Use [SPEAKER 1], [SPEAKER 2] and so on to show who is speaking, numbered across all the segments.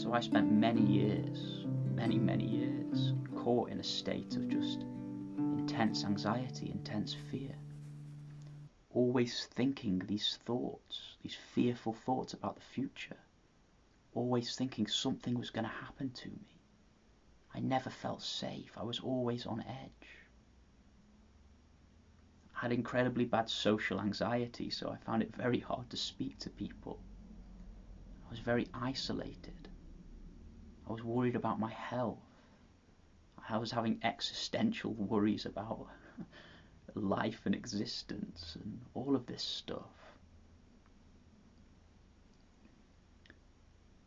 [SPEAKER 1] So I spent many years, caught in a state of just intense anxiety, intense fear. Always thinking these thoughts, these fearful thoughts about the future. Always thinking something was going to happen to me. I never felt safe. I was always on edge. I had incredibly bad social anxiety, so I found it very hard to speak to people. I was very isolated. I was worried about my health. I was having existential worries about life and existence and all of this stuff.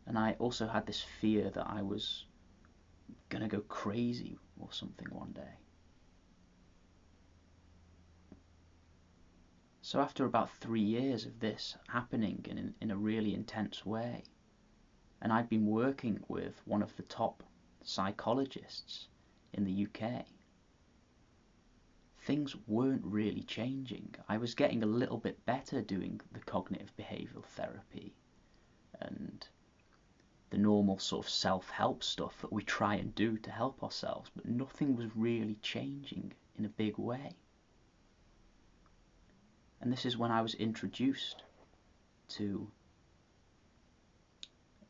[SPEAKER 1] And I also had this fear that I was gonna go crazy or something one day. So after about 3 years of this happening in a really intense way, and I'd been working with one of the top psychologists in the UK, things weren't really changing. I was getting a little bit better doing the cognitive behavioural therapy and the normal sort of self-help stuff that we try and do to help ourselves, but nothing was really changing in a big way. And this is when I was introduced to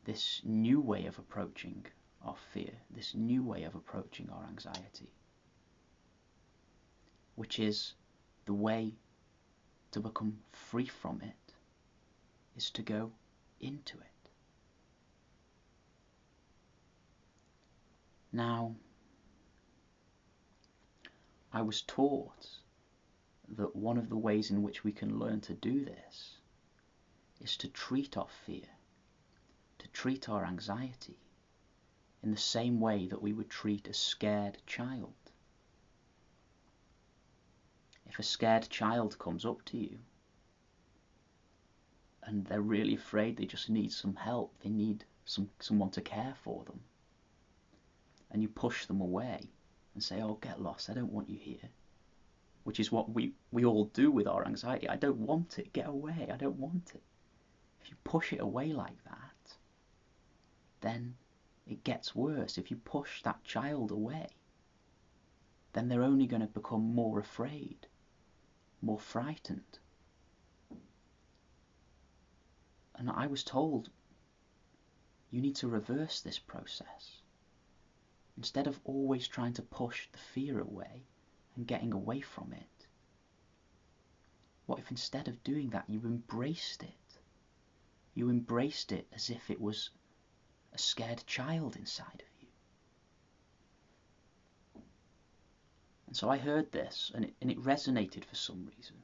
[SPEAKER 1] this new way of approaching our fear, this new way of approaching our anxiety, which is the way to become free from it, is to go into it. Now, I was taught that one of the ways in which we can learn to do this is to treat our fear, to treat our anxiety in the same way that we would treat a scared child. If a scared child comes up to you and they're really afraid, they just need some help, they need someone to care for them, and you push them away and say, oh, get lost, I don't want you here, which is what we all do with our anxiety. I don't want it, get away, I don't want it. If you push it away like that, then it gets worse. If you push that child away, then they're only going to become more afraid, more frightened. And I was told, you need to reverse this process. Instead of always trying to push the fear away and getting away from it, what if instead of doing that you embraced it? You embraced it as if it was a scared child inside of you. And so I heard this and it resonated for some reason.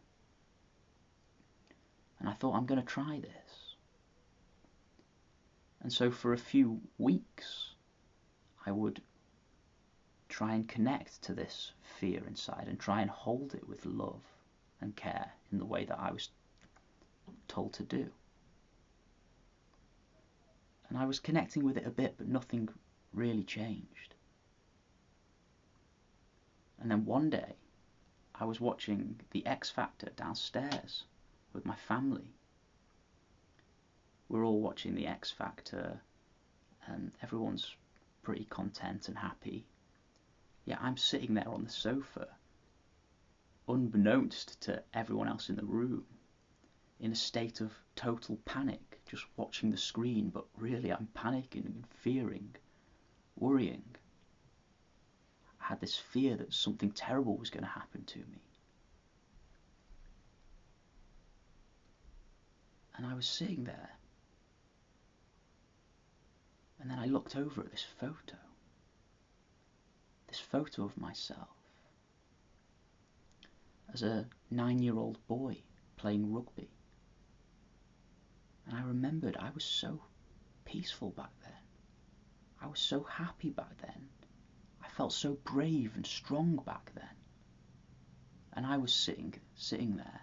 [SPEAKER 1] And I thought, I'm going to try this. And so for a few weeks, I would try and connect to this fear inside and try and hold it with love and care in the way that I was told to do. And I was connecting with it a bit, but nothing really changed. And then one day, I was watching The X Factor downstairs with my family. We're all watching The X Factor and everyone's pretty content and happy. Yeah, I'm sitting there on the sofa, unbeknownst to everyone else in the room, in a state of total panic, just watching the screen, but really I'm panicking and fearing, worrying. I had this fear that something terrible was going to happen to me. And I was sitting there, and then I looked over at this photo of myself as a 9-year-old boy playing rugby. And I remembered I was so peaceful back then. I was so happy back then. I felt so brave and strong back then. And I was sitting there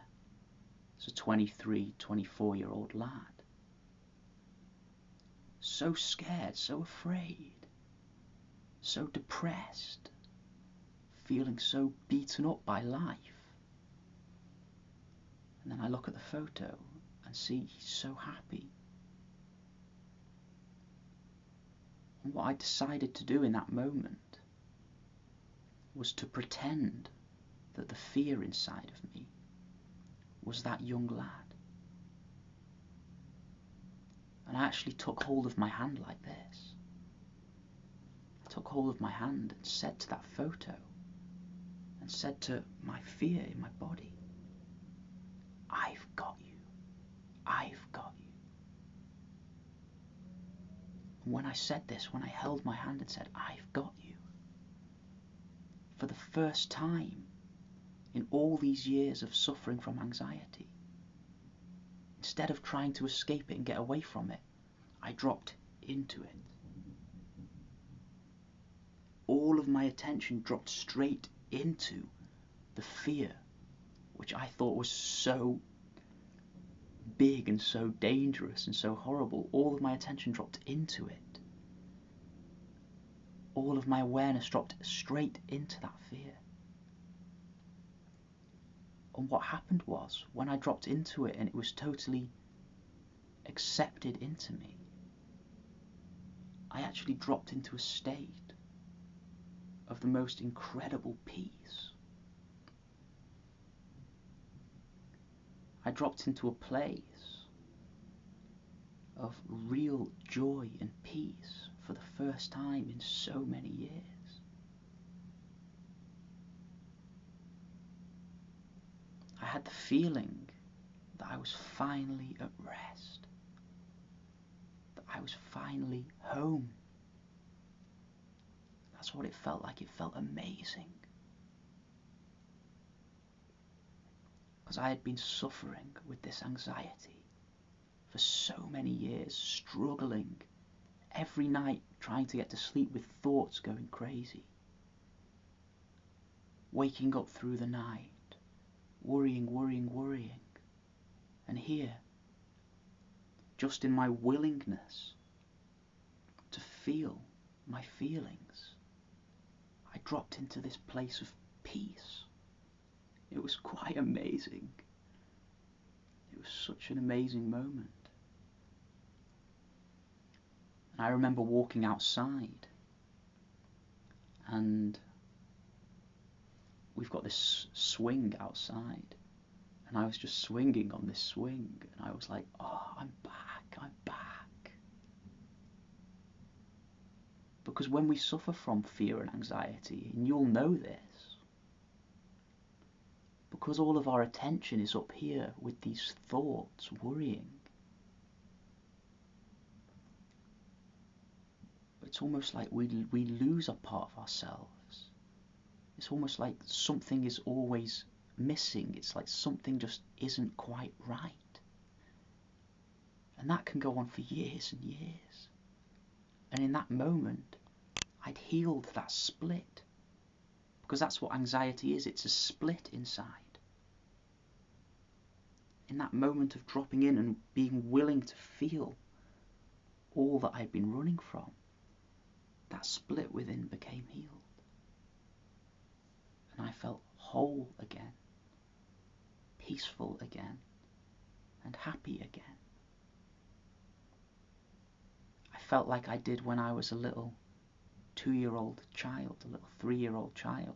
[SPEAKER 1] as a 23, 24-year-old lad. So scared, so afraid, so depressed, feeling so beaten up by life. And then I look at the photo and see he's so happy. And what I decided to do in that moment was to pretend that the fear inside of me was that young lad. And I actually took hold of my hand like this. I took hold of my hand and said to that photo, and said to my fear in my body, I've got you. I've got you. And when I said this, when I held my hand and said, I've got you, for the first time in all these years of suffering from anxiety, instead of trying to escape it and get away from it, I dropped into it. All of my attention dropped straight into the fear, which I thought was so big and so dangerous and so horrible. All of my attention dropped into it. All of my awareness dropped straight into that fear. And what happened was, when I dropped into it and it was totally accepted into me, I actually dropped into a state of the most incredible peace. I dropped into a place of real joy and peace for the first time in so many years. I had the feeling that I was finally at rest, that I was finally home. That's what it felt like. It felt amazing. Because I had been suffering with this anxiety for so many years, struggling every night, trying to get to sleep with thoughts going crazy, waking up through the night, worrying. And here, just in my willingness to feel my feelings, I dropped into this place of peace. It was quite amazing. It was such an amazing moment. And I remember walking outside, and we've got this swing outside, and I was just swinging on this swing, and I was like, oh, I'm back. Because when we suffer from fear and anxiety, and you'll know this, because all of our attention is up here with these thoughts, worrying, it's almost like we lose a part of ourselves. It's almost like something is always missing. It's like something just isn't quite right. And that can go on for years and years. And in that moment, I'd healed that split. Because that's what anxiety is. It's a split inside. In that moment of dropping in and being willing to feel all that I'd been running from, that split within became healed. And I felt whole again, peaceful again, and happy again. I felt like I did when I was a little 2-year-old child, a little 3-year-old child.